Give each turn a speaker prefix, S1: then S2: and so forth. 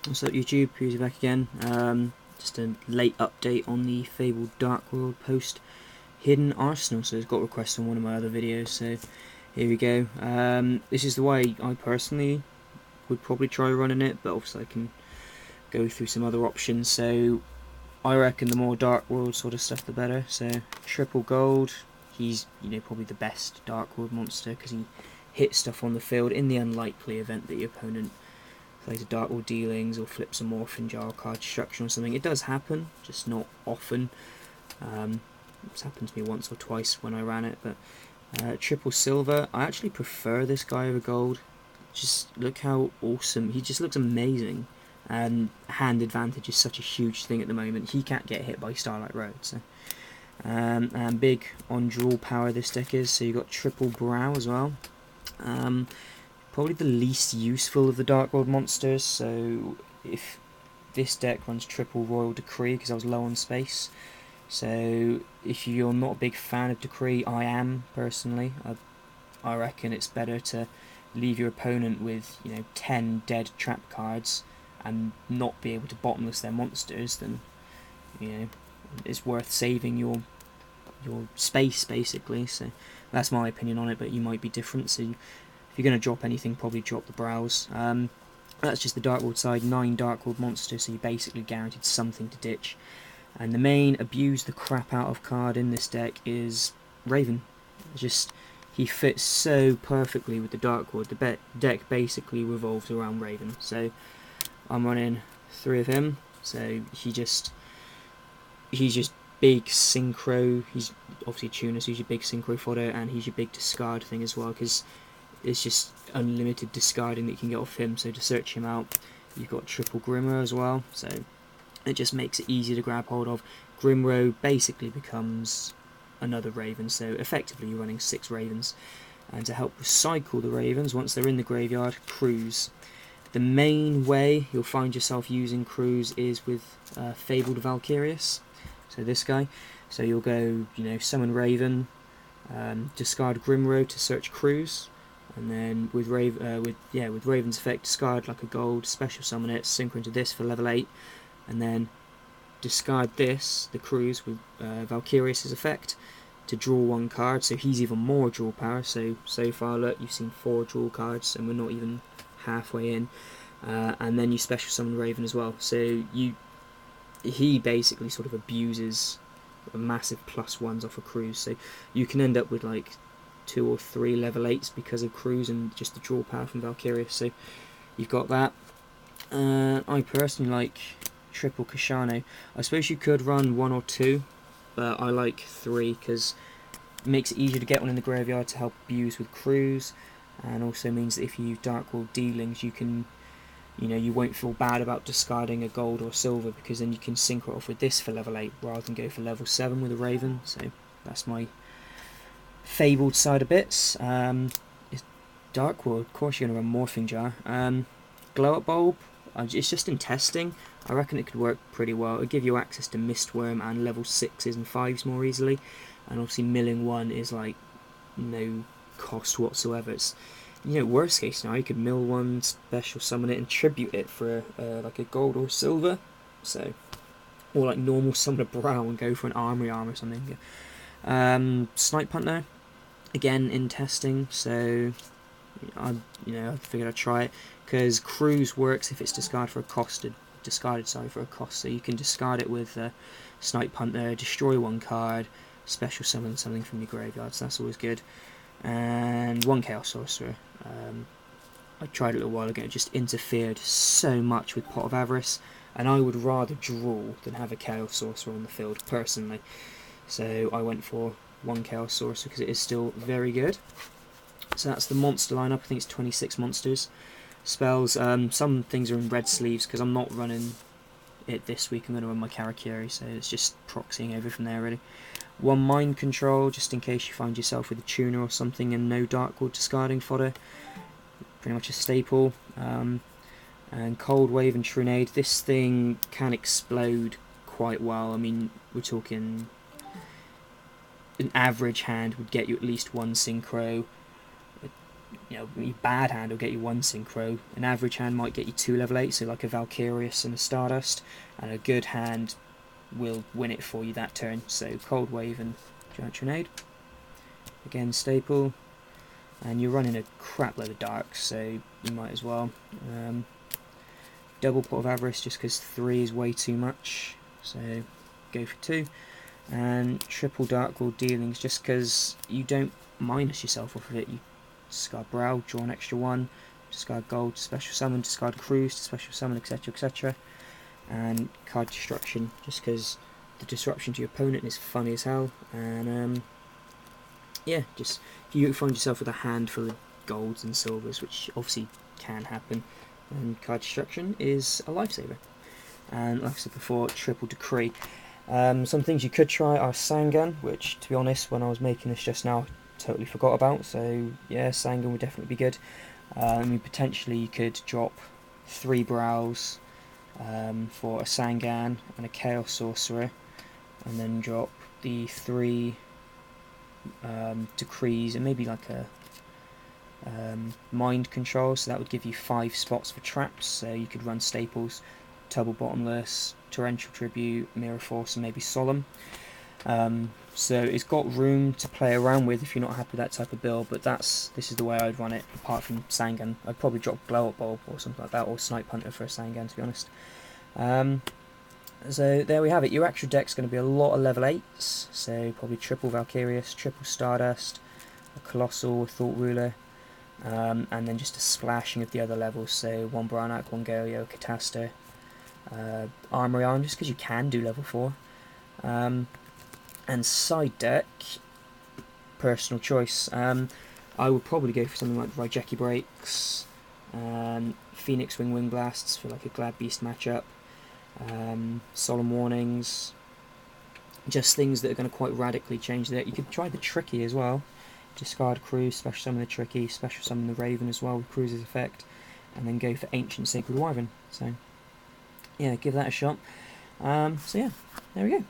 S1: What's up YouTube, Pewsily back again. Just a late update on the Fabled Dark World post Hidden Arsenal. So it's got requests on one of my other videos, so here we go. This is the way I personally would probably try running it, but obviously I can go through some other options. So I reckon the more Dark World sort of stuff the better. So triple gold, he's probably the best Dark World monster because he hits stuff on the field in the unlikely event that your opponent plays a Dark World Dealings or flips a Morphin Jar card destruction or something. It does happen, just not often. It's happened to me once or twice when I ran it, but triple silver, I actually prefer this guy over gold. Just look how awesome, he just looks amazing, and hand advantage is such a huge thing at the moment. He can't get hit by Starlight Road, so. And big on draw power this deck is, so you've got triple brow as well. Probably the least useful of the Dark World monsters, so if this deck runs triple Royal Decree, because I was low on space, so if you're not a big fan of Decree, I am personally, I reckon it's better to leave your opponent with 10 dead trap cards and not be able to bottomless their monsters than it's worth saving your space basically. So that's my opinion on it, but you might be different. So if you're going to drop anything, probably drop the brows. That's just the Dark World side, 9 Dark World monsters, so you're basically guaranteed something to ditch. And the main abuse the crap out of card in this deck is Raven. Just, he fits so perfectly with the Dark World. The deck basically revolves around Raven. So I'm running 3 of him. So he's just big synchro. He's obviously a tuner, so he's your big synchro fodder, and he's your big discard thing as well, because it's just unlimited discarding that you can get off him. So to search him out, you've got triple Grimro as well, so it just makes it easy to grab hold of. Grimro basically becomes another Raven, so effectively you're running 6 Ravens. And to help recycle the Ravens, once they're in the graveyard, Krus. The main way you'll find yourself using Krus is with Fabled Valkyrius, so this guy. So you'll go, summon Raven, discard Grimro to search Krus, and then with Raven's effect, discard like a gold, special summon it, synchro into this for level 8, and then discard this, the Krus, with Valkyrius' effect to draw 1 card, so he's even more draw power. So far, look, you've seen 4 draw cards, and we're not even halfway in. And then you special summon Raven as well, so he basically sort of abuses a massive +1s off of Krus, so you can end up with like 2 or 3 level 8s because of Krus and just the draw power from Valkyrius. So you've got that. I personally like triple Kashano. I suppose you could run 1 or 2, but I like 3 because it makes it easier to get one in the graveyard to help abuse with Krus, and also means that if you Dark World Dealings, you can, you won't feel bad about discarding a gold or silver, because then you can synchro off with this for level 8 rather than go for level 7 with a Raven. So that's my Fabled side of bits. It's Dark World, of course you're going to run Morphing Jar. Glow Up Bulb, it's just in testing. I reckon it could work pretty well. It'll give you access to Mistworm and level 6s and 5s more easily, and obviously milling 1 is like no cost whatsoever. It's, worst case scenario, you could mill 1, special summon it, and tribute it for like a gold or silver. So, or like normal summon a brow and go for an armory arm or something. Snipe Hunter, again in testing, so I figured I'd try it, because Krus works if it's discarded for a cost. So you can discard it with Snipe Hunter, destroy 1 card, special summon something from your graveyard, so that's always good. And 1 Chaos Sorcerer. I tried it a little while ago, it just interfered so much with Pot of Avarice, and I would rather draw than have a Chaos Sorcerer on the field, personally. So I went for 1 Chaos Sorcerer because it is still very good. So that's the monster lineup. I think it's 26 monsters. Spells, some things are in red sleeves because I'm not running it this week. I'm going to run my Karakiri, so it's just proxying over from there really. 1 Mind Control, just in case you find yourself with a tuner or something and no Dark World discarding fodder. Pretty much a staple. And Cold Wave and Trinade. This thing can explode quite well. I mean, we're talking an average hand would get you at least 1 synchro. you know, your bad hand will get you 1 synchro, an average hand might get you 2 level 8, so like a Valkyrius and a Stardust, and a good hand will win it for you that turn. So Cold Wave and Giant Grenade. Again, staple. And you're running a crap load of darks, so you might as well. Double Pot of Avarice, just because 3 is way too much, so go for 2. And triple Dark World dealings, just because you don't minus yourself off of it. You discard Brow, draw an extra 1, discard Gold to special summon, discard Krus to special summon, etc, etc. And card destruction, just because the disruption to your opponent is funny as hell. And yeah, just if you find yourself with a handful of golds and silvers, which obviously can happen, and card destruction is a lifesaver. And like I said before, triple decree. Some things you could try are Sangan, which to be honest, when I was making this just now, I totally forgot about. So yeah, Sangan would definitely be good. Potentially you could drop 3 Brows for a Sangan and a Chaos Sorcerer, and then drop the 3 decrees and maybe like a mind control, so that would give you 5 spots for traps. So you could run staples, Double Bottomless, Torrential Tribute, Mirror Force, and maybe Solemn. So it's got room to play around with if you're not happy with that type of build, but this is the way I'd run it. Apart from Sangan, I'd probably drop Glow Up Bulb or something like that, or Snipe Hunter for a Sangan, to be honest. So there we have it. Your actual deck's going to be a lot of level 8s, so probably triple Valkyrius, triple Stardust, a Colossal, a Thought Ruler, and then just a splashing of the other levels, so 1 Branak, 1 Galio, Cataster, Armory Arm, just because you can do level 4. And side deck, personal choice. I would probably go for something like Raigeki Breaks, Phoenix Wing Blasts for like a Glad Beast matchup, Solemn Warnings, just things that are going to quite radically change that. You could try the Tricky as well, discard Krus, special summon the Tricky, special summon the Raven as well with Krus's effect, and then go for Ancient Sacred Wyvern. So yeah, give that a shot. So yeah, there we go.